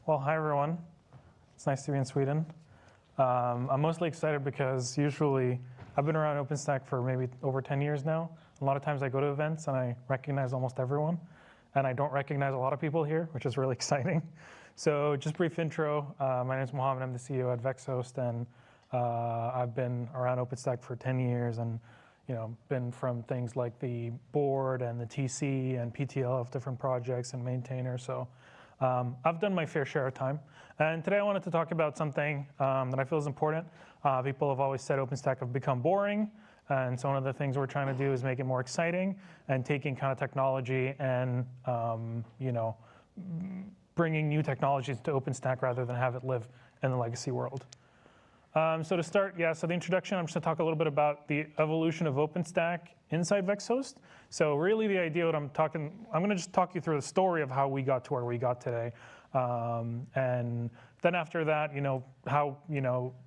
Well, hi everyone. It's nice to be in Sweden. I'm mostly excited because usually I've been around OpenStack for maybe over 10 years now. A lot of times I go to events and I recognize almost everyone, and I don't recognize a lot of people here, which is really exciting. So just brief intro. My name is Mohammed. I'm the CEO at VEXXHOST, and I've been around OpenStack for 10 years and been from things like the board and the TC and PTL of different projects and maintainers. So I've done my fair share of time. And today I wanted to talk about something that I feel is important. People have always said OpenStack have become boring. And so one of the things we're trying to do is make it more exciting and taking kind of technology and bringing new technologies to OpenStack rather than have it live in the legacy world. So to start, so the introduction, I'm just going to talk a little bit about the evolution of OpenStack inside VEXXHOST. So really the idea I'm going to just talk you through the story of how we got to where we got today. And then after that, how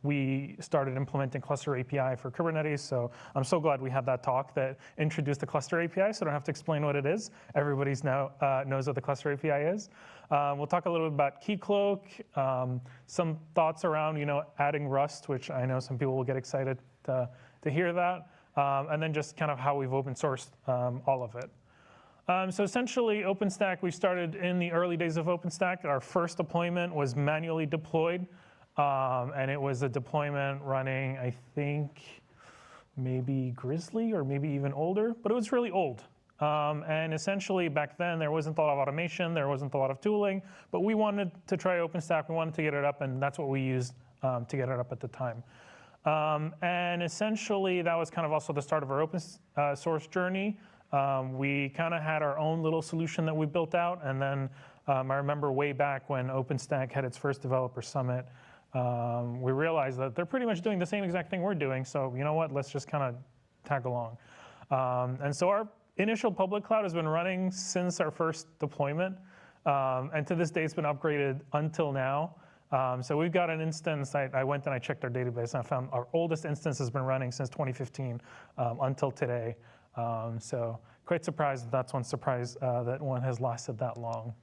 we started implementing cluster API for Kubernetes. So I'm so glad we had that talk that introduced the cluster API, so I don't have to explain what it is. Everybody now knows what the cluster API is. We'll talk a little bit about Keycloak, some thoughts around adding Rust, which I know some people will get excited to hear that, and then just kind of how we've open sourced all of it. So essentially, OpenStack, we started in the early days of OpenStack. Our first deployment was manually deployed, and it was a deployment running, I think, maybe Grizzly or maybe even older, but it was really old. And essentially, back then, there wasn't a lot of automation, there wasn't a lot of tooling, but we wanted to try OpenStack, we wanted to get it up, and that's what we used to get it up at the time. And essentially, that was kind of also the start of our open source journey. We kind of had our own little solution that we built out, and then I remember way back when OpenStack had its first developer summit, we realized that they're pretty much doing the same exact thing we're doing, so you know what, let's just kind of tag along. And so our initial public cloud has been running since our first deployment, and to this day it's been upgraded until now. So we've got an instance, I went and I checked our database and I found our oldest instance has been running since 2015 until today. So quite surprised that's one surprise that one has lasted that long.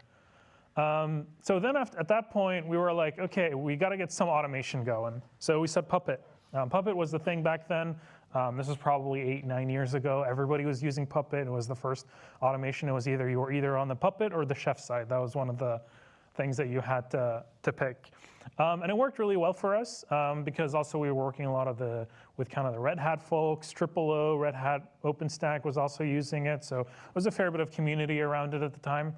So then at that point, we were like, okay, we got to get some automation going. So we said Puppet. Puppet was the thing back then. This was probably 8-9 years ago. Everybody was using Puppet. It was the first automation. It was you were either on the Puppet or the chef side. That was one of the things that you had to pick. And it worked really well for us because also we were working a lot with kind of the Red Hat folks. O, Red Hat OpenStack was also using it. So it was a fair bit of community around it at the time.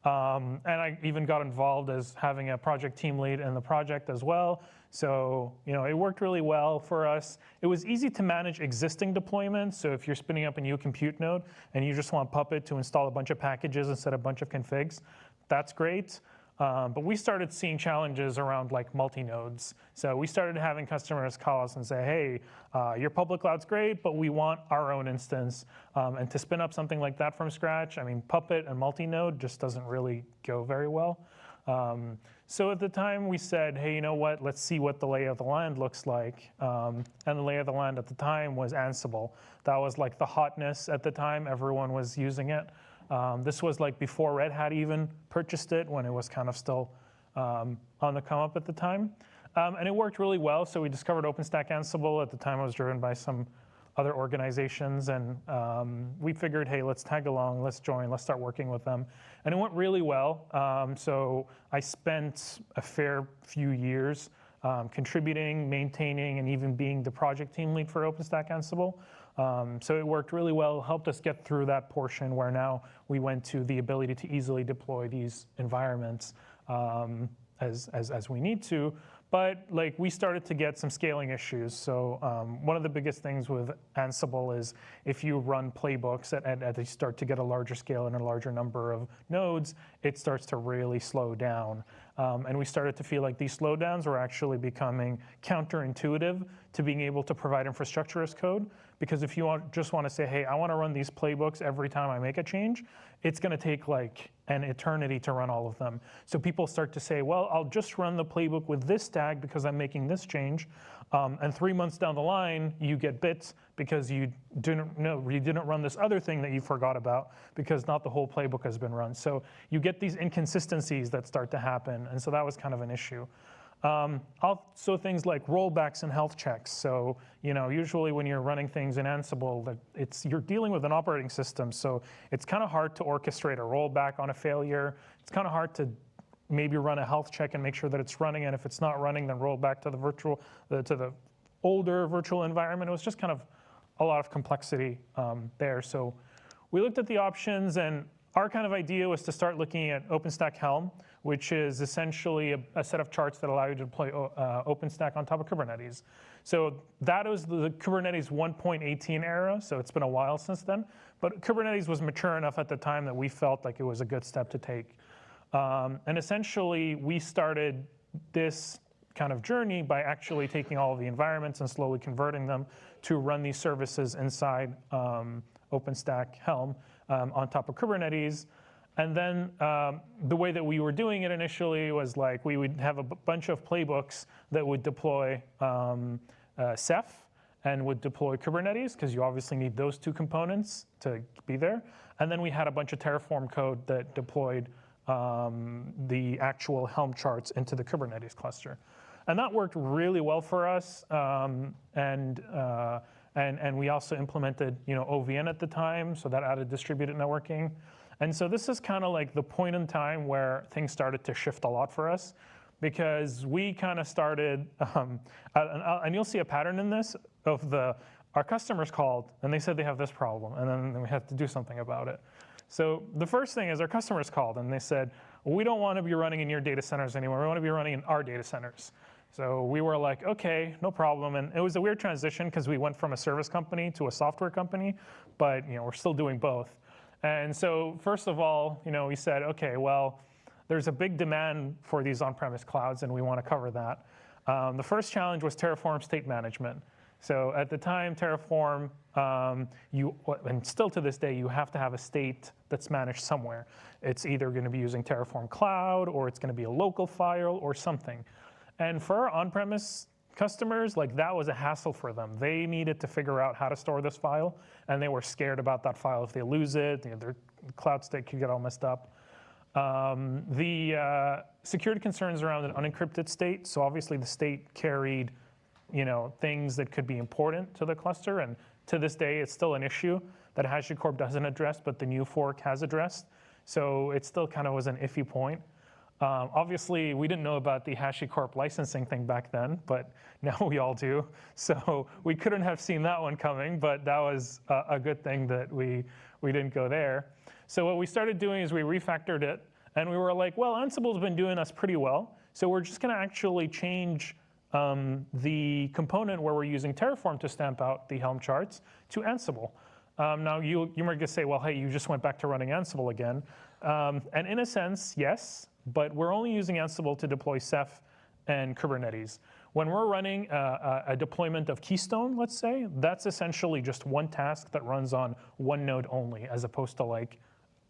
And I even got involved as having a project team lead in the project as well. So it worked really well for us. It was easy to manage existing deployments. So if you're spinning up a new compute node and you just want Puppet to install a bunch of packages and set a bunch of configs, that's great. But we started seeing challenges around like multi-nodes. So we started having customers call us and say, hey, your public cloud's great, but we want our own instance. And to spin up something like that from scratch, I mean, Puppet and multi-node just doesn't really go very well. So at the time we said, hey, you know what, let's see what the lay of the land looks like. And the lay of the land at the time was Ansible. That was like the hotness at the time. Everyone was using it. This was like before Red Hat even purchased it, when it was kind of still on the come up at the time. And it worked really well. So we discovered OpenStack Ansible. At the time, it was driven by some other organizations. And we figured, hey, let's tag along, let's join, let's start working with them. And it went really well. So I spent a fair few years contributing, maintaining, and even being the project team lead for OpenStack Ansible. So it worked really well, helped us get through that portion where now we went to the ability to easily deploy these environments as we need to. But like we started to get some scaling issues. So one of the biggest things with Ansible is if you run playbooks and they start to get a larger scale and a larger number of nodes, it starts to really slow down. And we started to feel like these slowdowns were actually becoming counterintuitive to being able to provide infrastructure as code. Because if you just want to say, hey, I want to run these playbooks every time I make a change, it's going to take like an eternity to run all of them. So people start to say, well, I'll just run the playbook with this tag because I'm making this change. And 3 months down the line, you get bits because you didn't run this other thing that you forgot about because not the whole playbook has been run. So you get these inconsistencies that start to happen. And so that was kind of an issue. Also things like rollbacks and health checks. So, usually when you're running things in Ansible, you're dealing with an operating system. So it's kind of hard to orchestrate a rollback on a failure. It's kind of hard to maybe run a health check and make sure that it's running. And if it's not running, then roll back to the older virtual environment. It was just kind of a lot of complexity there. So we looked at the options, and our kind of idea was to start looking at OpenStack Helm, which is essentially a set of charts that allow you to deploy OpenStack on top of Kubernetes. So that was the Kubernetes 1.18 era, so it's been a while since then. But Kubernetes was mature enough at the time that we felt like it was a good step to take. And essentially, we started this kind of journey by actually taking all of the environments and slowly converting them to run these services inside OpenStack Helm on top of Kubernetes. And then the way that we were doing it initially was like we would have a bunch of playbooks that would deploy Ceph and would deploy Kubernetes, because you obviously need those two components to be there. And then we had a bunch of Terraform code that deployed the actual Helm charts into the Kubernetes cluster. And that worked really well for us. And we also implemented OVN at the time, so that added distributed networking. And so this is kind of like the point in time where things started to shift a lot for us, because we kind of started, and you'll see a pattern in this of our customers called and they said they have this problem, and then we had to do something about it. So the first thing is our customers called and they said, well, we don't want to be running in your data centers anymore. We want to be running in our data centers. So we were like, okay, no problem. And it was a weird transition because we went from a service company to a software company, but we're still doing both. And so first of all, we said, okay, well, there's a big demand for these on-premise clouds, and we want to cover that. The first challenge was Terraform state management. So at the time, Terraform, and still to this day, you have to have a state that's managed somewhere. It's either going to be using Terraform Cloud, or it's going to be a local file or something. And for our on-premise customers, like that was a hassle for them. They needed to figure out how to store this file, and they were scared about that file. If they lose it, their cloud state could get all messed up. The security concerns around an unencrypted state. So obviously the state carried, things that could be important to the cluster, and to this day it's still an issue that HashiCorp doesn't address, but the new fork has addressed. So it still kind of was an iffy point. Obviously, we didn't know about the HashiCorp licensing thing back then, but now we all do. So we couldn't have seen that one coming, but that was a good thing that we didn't go there. So what we started doing is we refactored it, and we were like, well, Ansible's been doing us pretty well, so we're just going to actually change the component where we're using Terraform to stamp out the Helm charts to Ansible. Now, you might just say, well, hey, you just went back to running Ansible again. And in a sense, yes, but we're only using Ansible to deploy Ceph and Kubernetes. When we're running a deployment of Keystone, let's say, that's essentially just one task that runs on one node only, as opposed to like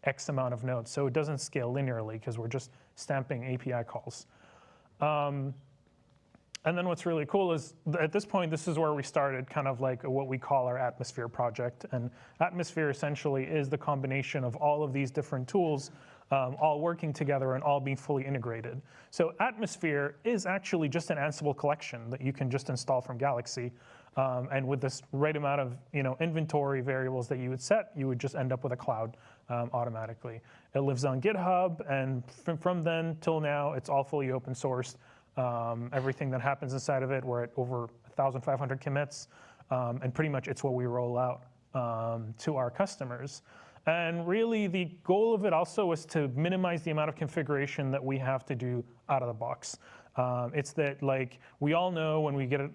X amount of nodes. So it doesn't scale linearly because we're just stamping API calls. And then what's really cool is at this point, this is where we started kind of like what we call our Atmosphere project. And Atmosphere essentially is the combination of all of these different tools all working together and all being fully integrated. So Atmosphere is actually just an Ansible collection that you can just install from Galaxy. And with this right amount of inventory variables that you would set, you would just end up with a cloud automatically. It lives on GitHub, and from then till now, it's all fully open sourced. Everything that happens inside of it, we're at over 1,500 commits, and pretty much it's what we roll out to our customers. And really, the goal of it also was to minimize the amount of configuration that we have to do out of the box. It's that, like, we all know when we get an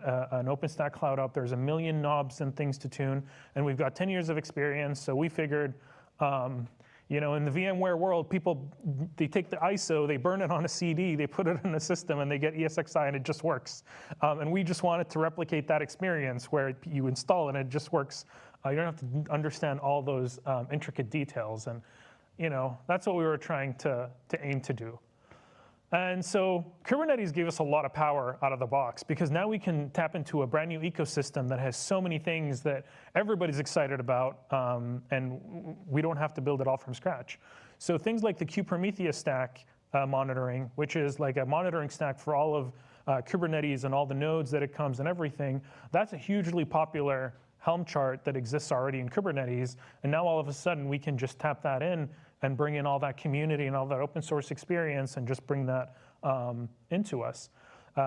OpenStack cloud up, there's a million knobs and things to tune, and we've got 10 years of experience, so we figured, in the VMware world, people, they take the ISO, they burn it on a CD, they put it in a system, and they get ESXi, and it just works. And we just wanted to replicate that experience where you install it, and it just works. You don't have to understand all those intricate details. And that's what we were trying to aim to do. And so Kubernetes gave us a lot of power out of the box, because now we can tap into a brand new ecosystem that has so many things that everybody's excited about, and we don't have to build it all from scratch. So things like the Kubernetes stack monitoring, which is like a monitoring stack for all of Kubernetes and all the nodes that it comes and everything, that's a hugely popular Helm chart that exists already in Kubernetes. And now all of a sudden we can just tap that in and bring in all that community and all that open source experience and just bring that into us.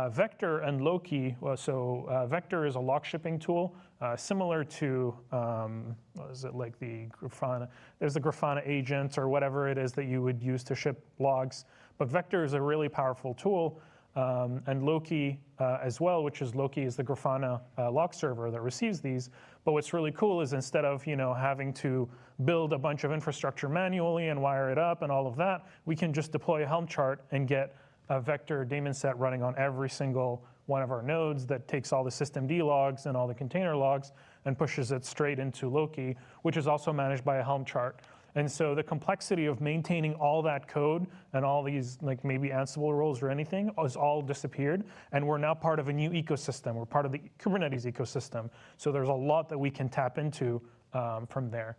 Vector and Loki, Vector is a log shipping tool, similar to, what is it, like the Grafana, there's the Grafana agent or whatever it is that you would use to ship logs. But Vector is a really powerful tool, and Loki as well, which is Loki is the Grafana log server that receives these. But what's really cool is instead of having to build a bunch of infrastructure manually and wire it up and all of that, we can just deploy a Helm chart and get a Vector daemon set running on every single one of our nodes that takes all the systemd logs and all the container logs and pushes it straight into Loki, which is also managed by a Helm chart. And so the complexity of maintaining all that code and all these like maybe Ansible roles or anything has all disappeared. And we're now part of a new ecosystem. We're part of the Kubernetes ecosystem. So there's a lot that we can tap into from there.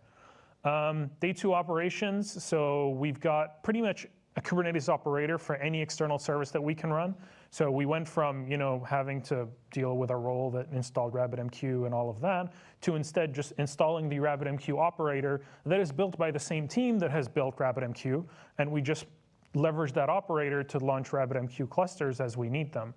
Day 2 operations. So we've got pretty much a Kubernetes operator for any external service that we can run. So we went from having to deal with a role that installed RabbitMQ and all of that to instead just installing the RabbitMQ operator that is built by the same team that has built RabbitMQ, and we just leverage that operator to launch RabbitMQ clusters as we need them.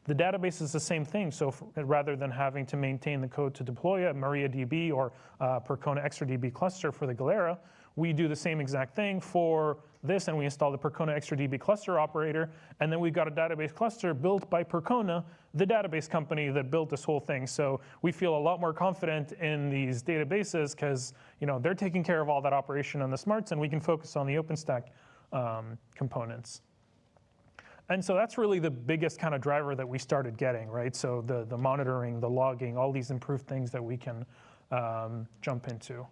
The database is the same thing. So rather than having to maintain the code to deploy a MariaDB or Percona ExtraDB cluster for the Galera, we do the same exact thing for this, and we install the Percona ExtraDB cluster operator, and then we've got a database cluster built by Percona, the database company that built this whole thing. So we feel a lot more confident in these databases because they're taking care of all that operation on the smarts, and we can focus on the OpenStack components. And so that's really the biggest kind of driver that we started getting, right? So the monitoring, the logging, all these improved things that we can jump into.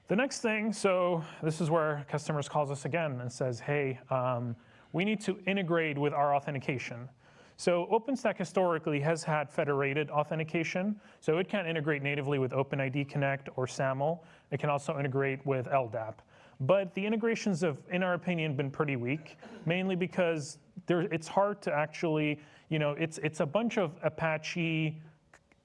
The next thing, so this is where customers calls us again and says, hey, we need to integrate with our authentication. So OpenStack historically has had federated authentication. So it can integrate natively with OpenID Connect or SAML. It can also integrate with LDAP. But the integrations have, in our opinion, been pretty weak, mainly because it's hard to actually, it's a bunch of Apache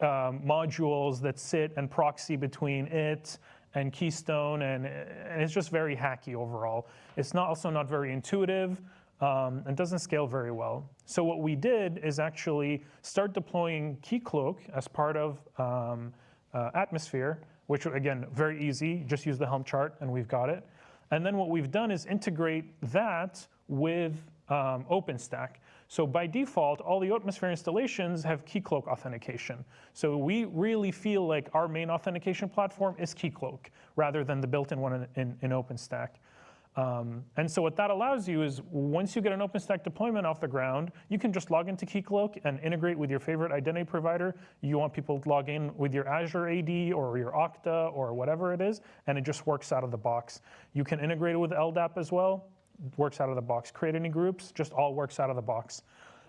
modules that sit and proxy between it and Keystone, and it's just very hacky overall. It's also not very intuitive and doesn't scale very well. So what we did is actually start deploying Keycloak as part of Atmosphere, which again, very easy, just use the Helm chart and we've got it. And then what we've done is integrate that with OpenStack. So by default, all the Atmosphere installations have Keycloak authentication. So we really feel like our main authentication platform is Keycloak rather than the built-in one in OpenStack. And so what that allows you is once you get an OpenStack deployment off the ground, you can just log into Keycloak and integrate with your favorite identity provider. You want people to log in with your Azure AD or your Okta or whatever it is, and it just works out of the box. You can integrate it with LDAP as well. Works out of the box. Create any groups, just all works out of the box.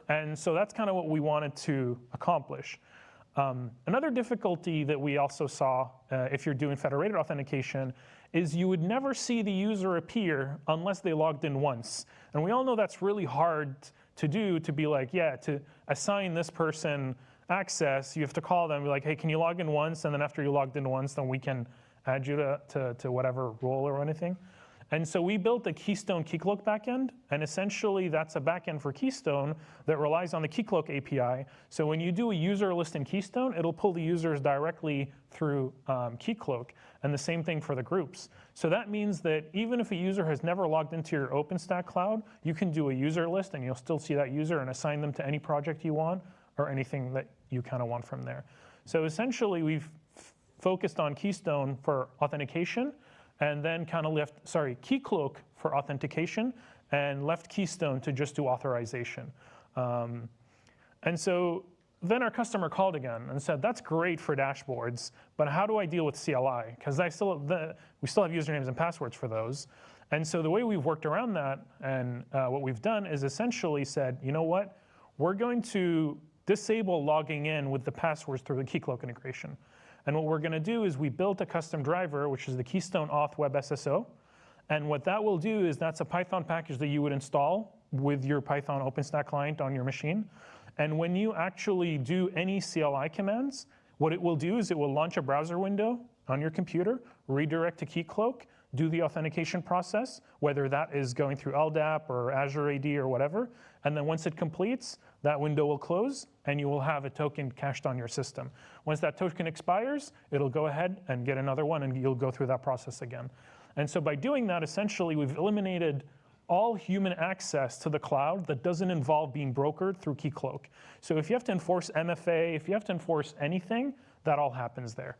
And so that's kind of what we wanted to accomplish. Another difficulty that we also saw if you're doing federated authentication is you would never see the user appear unless they logged in once. And we all know that's really hard to do, to be like, yeah, to assign this person access, you have to call them and be like, hey, can you log in once? And then after you logged in once, then we can add you to whatever role or anything. And so we built a Keystone Keycloak backend, and essentially that's a backend for Keystone that relies on the Keycloak API. So when you do a user list in Keystone, it'll pull the users directly through Keycloak, and the same thing for the groups. So that means that even if a user has never logged into your OpenStack cloud, you can do a user list, and you'll still see that user and assign them to any project you want or anything that you kind of want from there. So essentially, we've focused on Keystone for authentication, and then kind of left, Keycloak for authentication, and left Keystone to just do authorization. And so then our customer called again and said, that's great for dashboards, but how do I deal with CLI? Because we still have usernames and passwords for those. And so the way we've worked around that and what we've done is essentially said, you know what, we're going to disable logging in with the passwords through the Keycloak integration. And what we're going to do is we built a custom driver, which is the Keystone Auth Web SSO. And what that will do is that's a Python package that you would install with your Python OpenStack client on your machine. And when you actually do any CLI commands, what it will do is it will launch a browser window on your computer, redirect to Keycloak, do the authentication process, whether that is going through LDAP or Azure AD or whatever. And then once it completes, that window will close and you will have a token cached on your system. Once that token expires, it'll go ahead and get another one and you'll go through that process again. And so by doing that, essentially, we've eliminated all human access to the cloud that doesn't involve being brokered through Keycloak. So if you have to enforce MFA, if you have to enforce anything, that all happens there.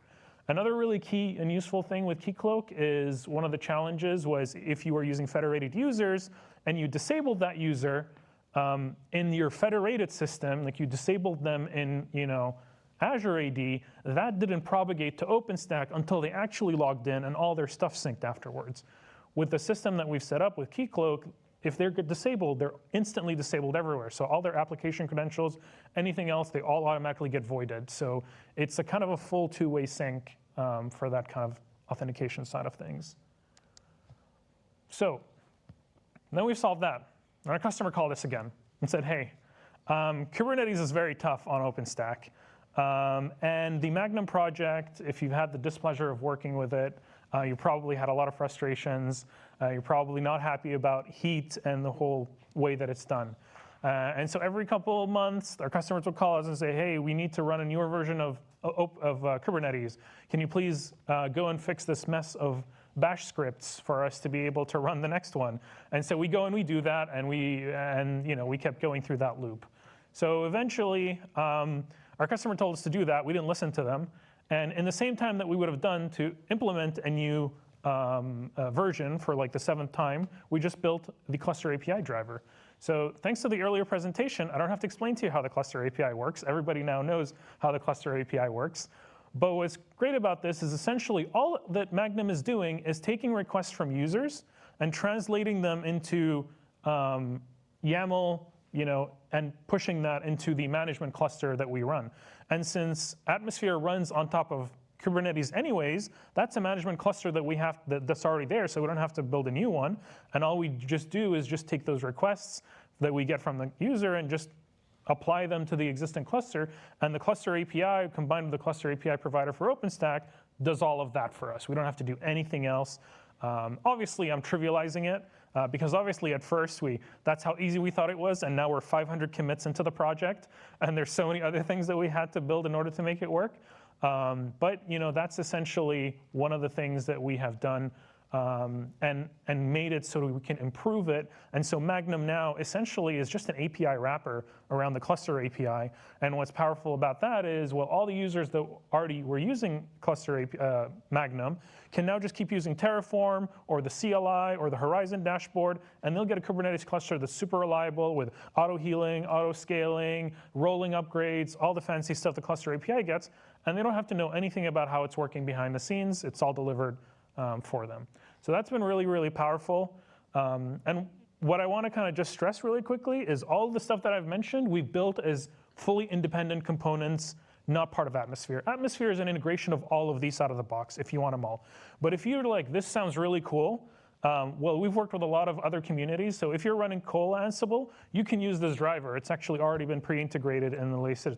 Another really key and useful thing with Keycloak is one of the challenges was if you were using federated users and you disabled that user in your federated system, like you disabled them in Azure AD, that didn't propagate to OpenStack until they actually logged in and all their stuff synced afterwards. With the system that we've set up with Keycloak, if they're disabled, they're instantly disabled everywhere. So all their application credentials, anything else, they all automatically get voided. So it's a kind of a full two-way sync for that kind of authentication side of things. So then we've solved that. And our customer called us again and said, hey, Kubernetes is very tough on OpenStack. And the Magnum project, if you've had the displeasure of working with it, you probably had a lot of frustrations. You're probably not happy about heat and the whole way that it's done. And so every couple of months, our customers will call us and say, hey, we need to run a newer version of Kubernetes. Can you please go and fix this mess of bash scripts for us to be able to run the next one? And so we go and we do that, and we kept going through that loop. So eventually, our customer told us to do that. We didn't listen to them. And in the same time that we would have done to implement a new version for like the 7th time, we just built the cluster API driver. So thanks to the earlier presentation, I don't have to explain to you how the cluster API works. Everybody now knows how the cluster API works. But what's great about this is essentially all that Magnum is doing is taking requests from users and translating them into YAML, and pushing that into the management cluster that we run. And since Atmosphere runs on top of Kubernetes anyways, that's a management cluster that we have that's already there, so we don't have to build a new one. And all we just do is just take those requests that we get from the user and just apply them to the existing cluster. And the cluster API, combined with the cluster API provider for OpenStack, does all of that for us. We don't have to do anything else. Obviously, I'm trivializing it, because obviously at first that's how easy we thought it was, and now we're 500 commits into the project, and there's so many other things that we had to build in order to make it work. But that's essentially one of the things that we have done and made it so that we can improve it. And so Magnum now essentially is just an API wrapper around the cluster API. And what's powerful about that is, well, all the users that already were using cluster Magnum can now just keep using Terraform or the CLI or the Horizon dashboard, and they'll get a Kubernetes cluster that's super reliable with auto-healing, auto-scaling, rolling upgrades, all the fancy stuff the cluster API gets. And they don't have to know anything about how it's working behind the scenes. It's all delivered for them. So that's been really, really powerful. And what I want to kind of just stress really quickly is all the stuff that I've mentioned, we've built as fully independent components, not part of Atmosphere. Atmosphere is an integration of all of these out of the box if you want them all. But if you're like, this sounds really cool, well, we've worked with a lot of other communities. So if you're running Cole Ansible, you can use this driver. It's actually already been pre-integrated in the latest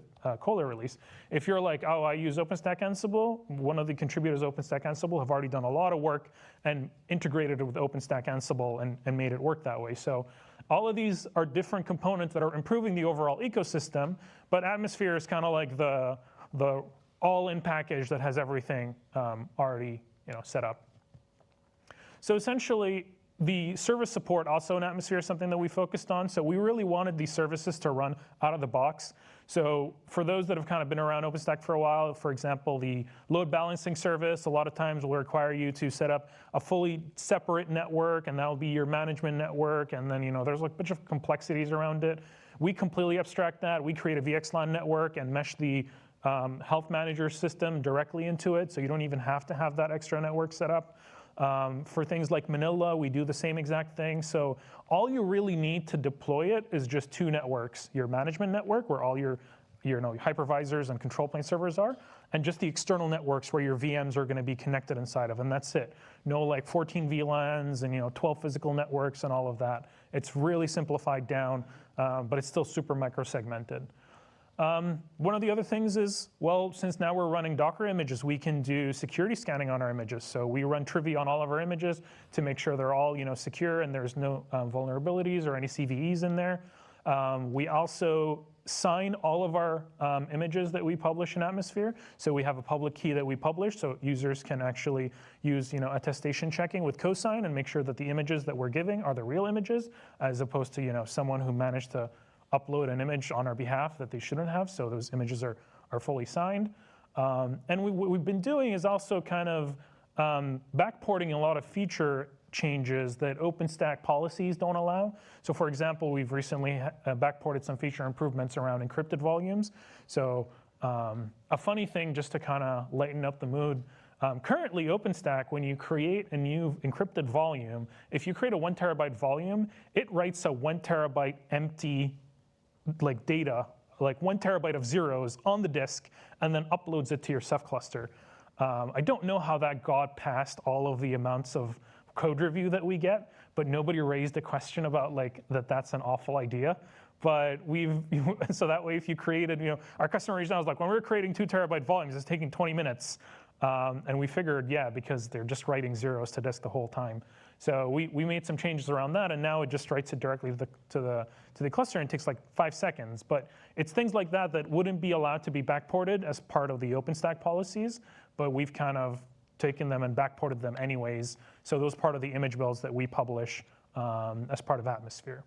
Cole release. If you're like, oh, I use OpenStack Ansible, one of the contributors of OpenStack Ansible have already done a lot of work and integrated it with OpenStack Ansible and made it work that way. So all of these are different components that are improving the overall ecosystem, but Atmosphere is kind of like the all-in package that has everything already set up. So essentially, the service support also in Atmosphere is something that we focused on. So we really wanted these services to run out of the box. So for those that have kind of been around OpenStack for a while, for example, the load balancing service, a lot of times will require you to set up a fully separate network, and that'll be your management network. And then there's a bunch of complexities around it. We completely abstract that. We create a VXLAN network and mesh the health manager system directly into it, so you don't even have to have that extra network set up. For things like Manila, we do the same exact thing. So all you really need to deploy it is just two networks: your management network, where all your hypervisors and control plane servers are, and just the external networks where your VMs are going to be connected inside of, and that's it. No like 14 VLANs and 12 physical networks and all of that. It's really simplified down, but it's still super micro-segmented. One of the other things is, well, since now we're running Docker images, we can do security scanning on our images. So we run Trivia on all of our images to make sure they're all secure and there's no vulnerabilities or any CVEs in there. We also sign all of our images that we publish in Atmosphere. So we have a public key that we publish, so users can actually use attestation checking with cosign and make sure that the images that we're giving are the real images, as opposed to someone who managed to upload an image on our behalf that they shouldn't have. So those images are fully signed. And what we've been doing is also kind of backporting a lot of feature changes that OpenStack policies don't allow. So for example, we've recently backported some feature improvements around encrypted volumes. So a funny thing, just to kind of lighten up the mood, currently OpenStack, when you create a new encrypted volume, if you create a 1 terabyte volume, it writes a 1 terabyte empty data, like 1 terabyte of zeros on the disk, and then uploads it to your Ceph cluster. I don't know how that got past all of the amounts of code review that we get, but nobody raised a question about that's an awful idea. But so that way, if you created, our customer reached out, was like, when we're creating 2 terabyte volumes, it's taking 20 minutes. And we figured, yeah, because they're just writing zeros to disk the whole time. So we made some changes around that, and now it just writes it directly to the cluster and takes like 5 seconds. But it's things like that that wouldn't be allowed to be backported as part of the OpenStack policies, but we've kind of taken them and backported them anyways. So those part of the image builds that we publish as part of Atmosphere.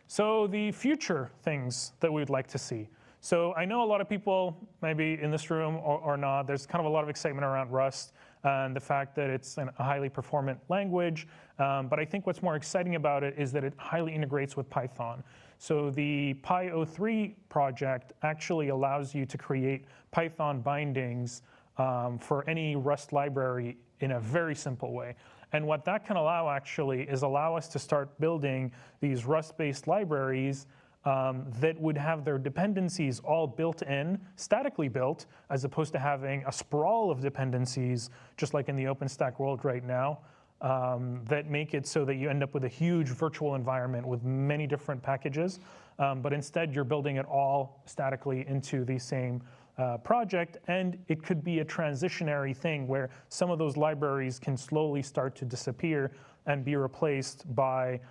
So the future things that we'd like to see. So I know a lot of people, maybe in this room or not, there's kind of a lot of excitement around Rust and the fact that it's a highly performant language. But I think what's more exciting about it is that it highly integrates with Python. So the Py-O3 project actually allows you to create Python bindings for any Rust library in a very simple way. And what that can allow actually is allow us to start building these Rust-based libraries that would have their dependencies all built in, statically built, as opposed to having a sprawl of dependencies, just like in the OpenStack world right now, that make it so that you end up with a huge virtual environment with many different packages. But instead, you're building it all statically into the same project, and it could be a transitionary thing where some of those libraries can slowly start to disappear and be replaced by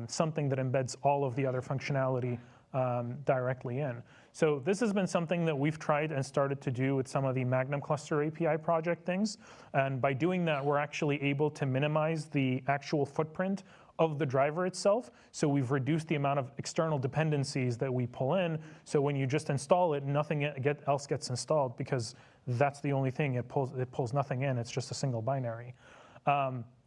something that embeds all of the other functionality directly in. So this has been something that we've tried and started to do with some of the Magnum Cluster API project things. And by doing that, we're actually able to minimize the actual footprint of the driver itself. So we've reduced the amount of external dependencies that we pull in. So when you just install it, nothing else gets installed, because that's the only thing. It pulls nothing in. It's just a single binary.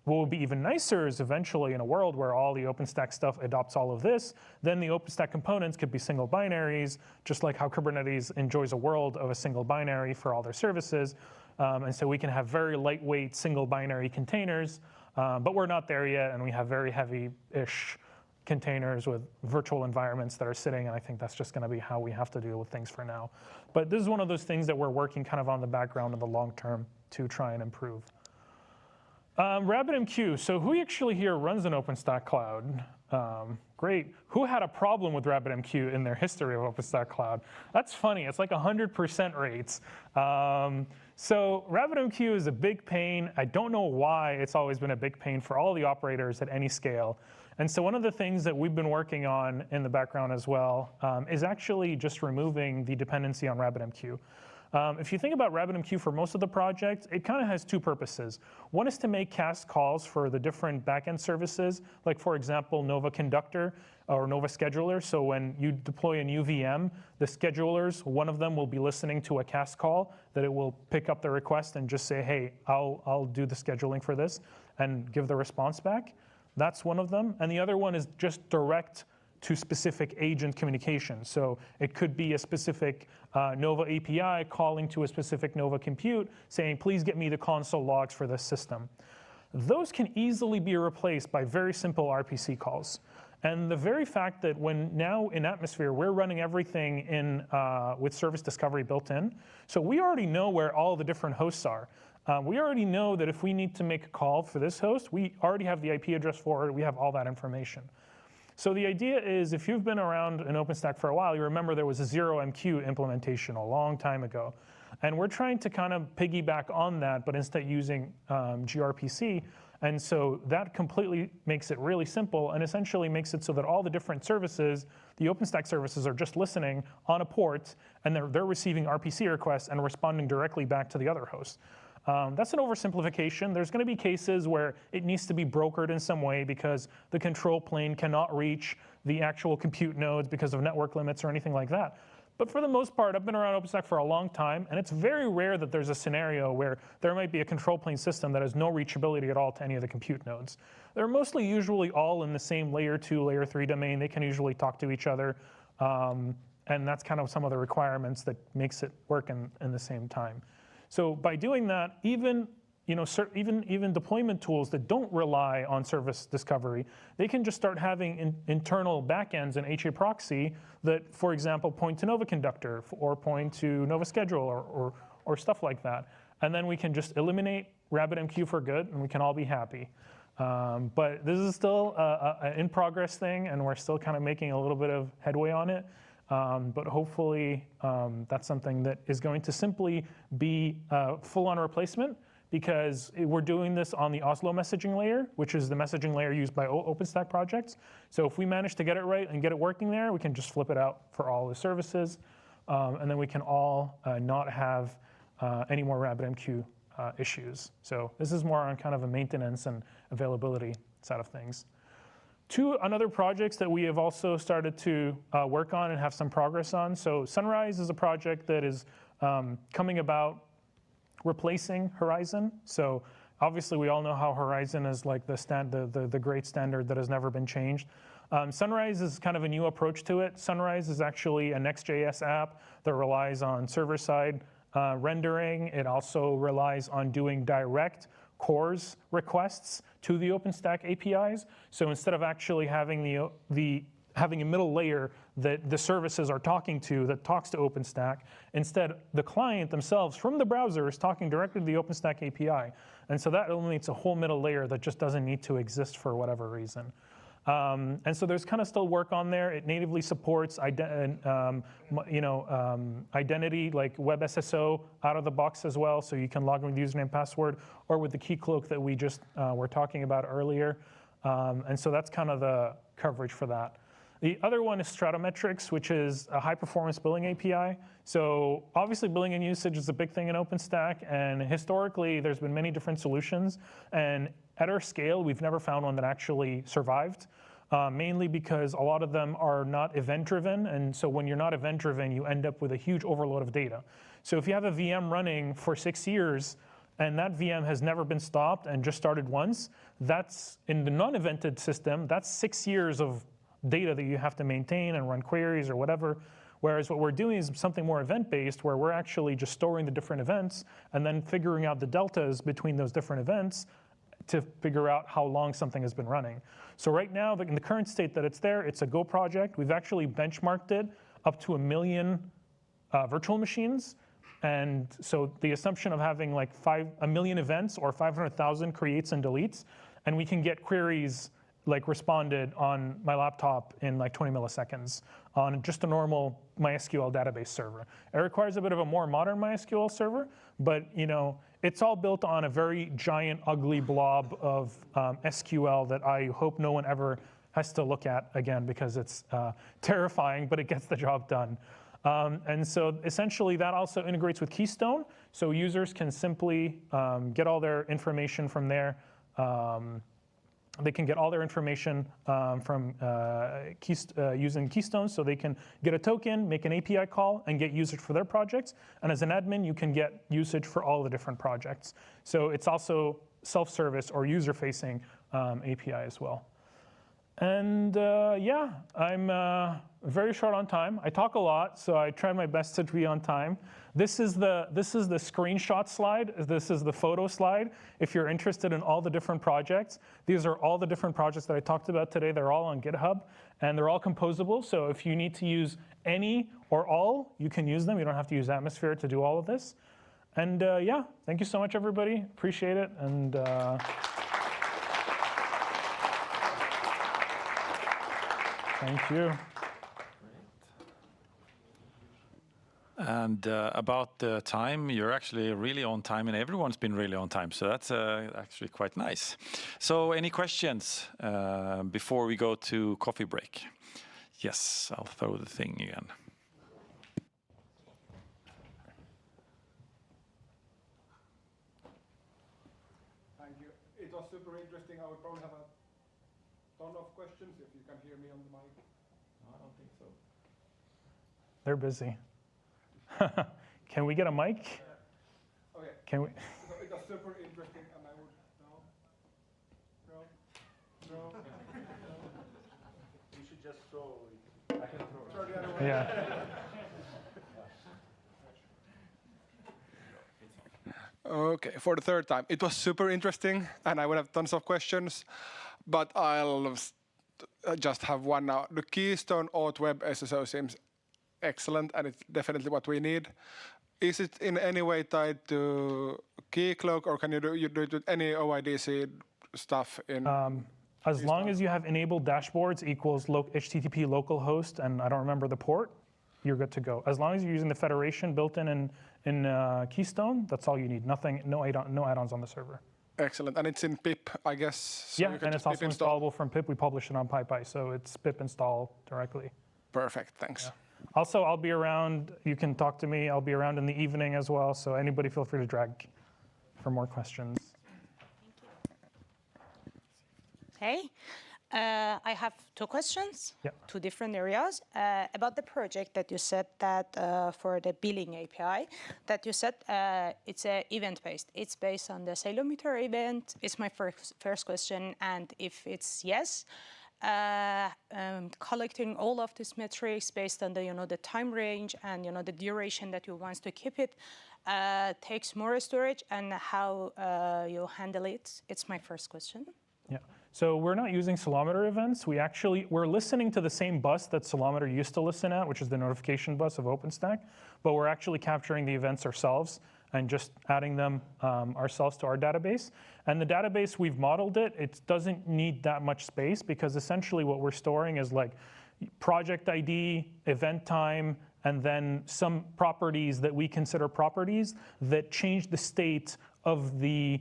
What would be even nicer is eventually, in a world where all the OpenStack stuff adopts all of this, then the OpenStack components could be single binaries, just like how Kubernetes enjoys a world of a single binary for all their services. And so we can have very lightweight single binary containers, but we're not there yet, and we have very heavy-ish containers with virtual environments that are sitting, and I think that's just going to be how we have to deal with things for now. But this is one of those things that we're working kind of on the background in the long term to try and improve. RabbitMQ. So who actually here runs an OpenStack cloud? Great. Who had a problem with RabbitMQ in their history of OpenStack Cloud? That's funny. It's like 100% rates. So RabbitMQ is a big pain. I don't know why it's always been a big pain for all the operators at any scale. And so one of the things that we've been working on in the background as well is actually just removing the dependency on RabbitMQ. If you think about RabbitMQ for most of the project, it kind of has two purposes. One is to make cast calls for the different backend services, like, for example, Nova Conductor or Nova Scheduler. So when you deploy a new VM, the schedulers, one of them will be listening to a cast call that it will pick up the request and just say, hey, I'll do the scheduling for this, and give the response back. That's one of them. And the other one is just direct to specific agent communication. So it could be a specific Nova API calling to a specific Nova compute saying, please get me the console logs for this system. Those can easily be replaced by very simple RPC calls. And the very fact that when now in Atmosphere, we're running everything in with service discovery built in. So we already know where all the different hosts are. We already know that if we need to make a call for this host, we already have the IP address for it. We have all that information. So the idea is if you've been around in OpenStack for a while, you remember there was a 0MQ implementation a long time ago. And we're trying to kind of piggyback on that, but instead using gRPC. And so that completely makes it really simple and essentially makes it so that all the different services, the OpenStack services, are just listening on a port, and they're receiving RPC requests and responding directly back to the other host. That's an oversimplification. There's going to be cases where it needs to be brokered in some way because the control plane cannot reach the actual compute nodes because of network limits or anything like that. But for the most part, I've been around OpenStack for a long time, and it's very rare that there's a scenario where there might be a control plane system that has no reachability at all to any of the compute nodes. They're mostly usually all in the same layer 2, layer 3 domain. They can usually talk to each other, and that's kind of some of the requirements that makes it work in the same time. So by doing that, even deployment tools that don't rely on service discovery, they can just start having internal backends in HA proxy that, for example, point to Nova Conductor or point to Nova Schedule or stuff like that. And then we can just eliminate RabbitMQ for good, and we can all be happy. But this is still an in-progress thing, and we're still kind of making a little bit of headway on it. But hopefully, that's something that is going to simply be full-on replacement, because we're doing this on the Oslo messaging layer, which is the messaging layer used by OpenStack projects. So if we manage to get it right and get it working there, we can just flip it out for all the services. And then we can all not have any more RabbitMQ issues. So this is more on kind of a maintenance and availability side of things. Two other projects that we have also started to work on and have some progress on. So Sunrise is a project that is coming about replacing Horizon. So obviously we all know how Horizon is like the great standard that has never been changed. Sunrise is kind of a new approach to it. Sunrise is actually a Next.js app that relies on server-side rendering. It also relies on doing direct CORS requests to the OpenStack APIs. So instead of actually having having a middle layer that the services are talking to that talks to OpenStack, instead the client themselves from the browser is talking directly to the OpenStack API. And so that eliminates a whole middle layer that just doesn't need to exist for whatever reason. And so there's kind of still work on there. It natively supports identity like WebSSO out of the box as well. So you can log in with username and password, or with the Keycloak that we just were talking about earlier. And so that's kind of the coverage for that. The other one is Stratometrics, which is a high-performance billing API. So obviously, billing and usage is a big thing in OpenStack. And historically, there's been many different solutions. And at our scale, we've never found one that actually survived, mainly because a lot of them are not event-driven. And so when you're not event-driven, you end up with a huge overload of data. So if you have a VM running for 6 years, and that VM has never been stopped and just started once, that's in the non-evented system, that's 6 years of data that you have to maintain and run queries or whatever. Whereas what we're doing is something more event-based, where we're actually just storing the different events and then figuring out the deltas between those different events to figure out how long something has been running. So right now, in the current state that it's there, it's a Go project. We've actually benchmarked it up to 1 million virtual machines. And so the assumption of having like 1 million events or 500,000 creates and deletes, and we can get queries like responded on my laptop in like 20 milliseconds on just a normal MySQL database server. It requires a bit of a more modern MySQL server, but it's all built on a very giant, ugly blob of SQL that I hope no one ever has to look at again, because it's terrifying, but it gets the job done. And so essentially that also integrates with Keystone, so users can simply get all their information from there. They can get all their information from using Keystone, so they can get a token, make an API call, and get usage for their projects. And as an admin, you can get usage for all the different projects. So it's also self-service or user-facing API as well. And yeah, I'm very short on time. I talk a lot, so I try my best to be on time. This is the screenshot slide. This is the photo slide. If you're interested in all the different projects, these are all the different projects that I talked about today. They're all on GitHub, and they're all composable. So if you need to use any or all, you can use them. You don't have to use Atmosphere to do all of this. And yeah, thank you so much, everybody. Appreciate it. And thank you. And about the time, you're actually really on time, and everyone's been really on time. So that's actually quite nice. So any questions before we go to coffee break? Yes, I'll throw the thing again. Thank you. It was super interesting. I would probably have a ton of questions if you can hear me on the mic. No, I don't think so. They're busy. Can we get a mic? Okay. Can we? So it was super interesting, and I would no. You should just throw. I can throw. Throw the other way. Yeah. Okay, for the third time. It was super interesting, and I would have tons of questions, but I'll just have one now. The Keystone Auth Web SSO seems excellent, and it's definitely what we need. Is it in any way tied to Keycloak, or can you do it with any OIDC stuff in? As long as you have enabled dashboards equals HTTP localhost, and I don't remember the port, you're good to go. As long as you're using the federation built in Keystone, that's all you need. Nothing, no add-ons on the server. Excellent, and it's in pip, I guess. So yeah, and it's also installable from pip. We publish it on PyPy, so it's pip install directly. Perfect, thanks. Yeah. Also, I'll be around. You can talk to me. I'll be around in the evening as well. So anybody feel free to drag for more questions. Hey, I have two questions, two different areas. About the project that you said that for the billing API, that you said it's event-based. It's based on the Salometer event. It's my first question, and if it's yes, collecting all of these metrics based on the the time range and the duration that you want to keep it takes more storage, and how you handle it. It's my first question. Yeah. So we're not using Salometer events. We're listening to the same bus that Salometer used to listen at, which is the notification bus of OpenStack, but we're actually capturing the events ourselves and just adding them ourselves to our database. And the database, we've modeled it. It doesn't need that much space, because essentially what we're storing is like project ID, event time, and then some properties that we consider properties that change the state of the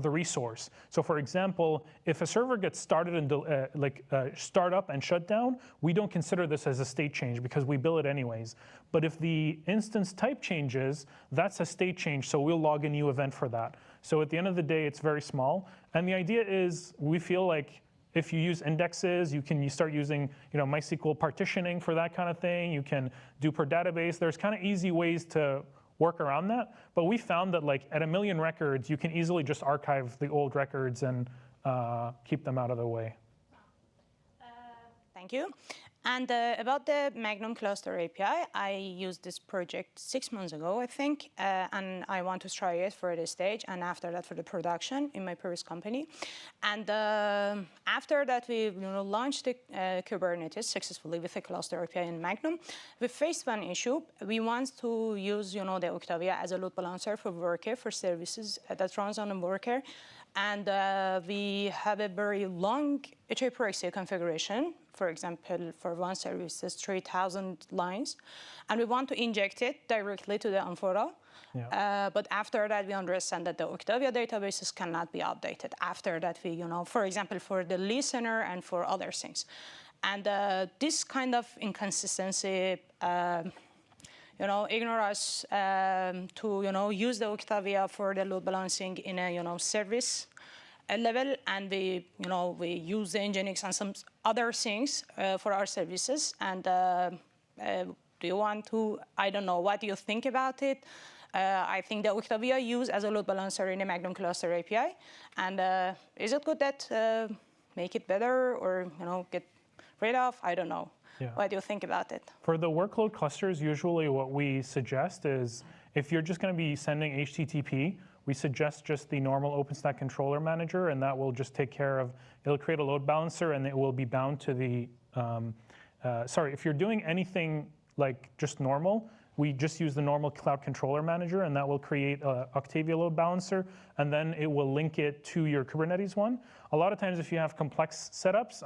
resource. So for example, if a server gets started and start up and shut down, we don't consider this as a state change because we bill it anyways. But if the instance type changes, that's a state change, so we'll log a new event for that. So at the end of the day, it's very small. And the idea is, we feel like if you use indexes, you start using MySQL partitioning for that kind of thing. You can do per database. There's kind of easy ways to work around that. But we found that at 1 million records, you can easily just archive the old records and keep them out of the way. Thank you. And about the Magnum Cluster API, I used this project 6 months ago, I think, and I want to try it for the stage, and after that for the production in my previous company. And after that, we launched the Kubernetes successfully with the Cluster API in Magnum. We faced one issue. We want to use the Octavia as a load balancer for Worker, for services that runs on a Worker. And we have a very long HA proxy configuration. For example, for one service, it's 3,000 lines. And we want to inject it directly to the Amphora. Yeah. But after that, we understand that the Octavia databases cannot be updated. After that, we, for example, for the listener and for other things. And this kind of inconsistency ignore us to use the Octavia for the load balancing in a service level, and we use the Nginx and some other things for our services. And do you want to? I don't know. What do you think about it? I think the Octavia used as a load balancer in a Magnum Cluster API, and is it good that make it better or get rid of? I don't know. Yeah. What do you think about it? For the workload clusters, usually what we suggest is if you're just going to be sending HTTP, we suggest just the normal OpenStack controller manager, and that will just take care of, it'll create a load balancer and it will be bound to the, if you're doing anything like just normal, we just use the normal cloud controller manager, and that will create a Octavia load balancer, and then it will link it to your Kubernetes one. A lot of times if you have complex setups,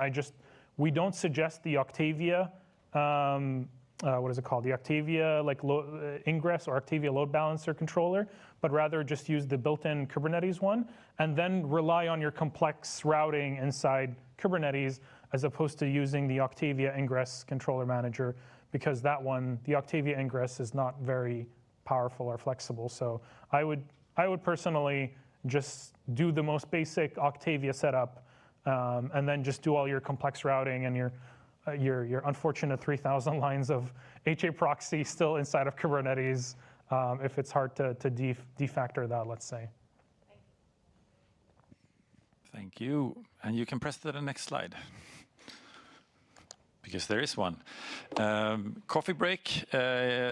we don't suggest the Octavia, what is it called? The Octavia ingress or Octavia load balancer controller, but rather just use the built-in Kubernetes one, and then rely on your complex routing inside Kubernetes as opposed to using the Octavia ingress controller manager, because that one, the Octavia ingress, is not very powerful or flexible. So I would personally just do the most basic Octavia setup, and then just do all your complex routing and your unfortunate 3,000 lines of HA proxy still inside of Kubernetes, if it's hard to defactor that, let's say. Thank you. And you can press to the next slide, because there is one. Coffee break.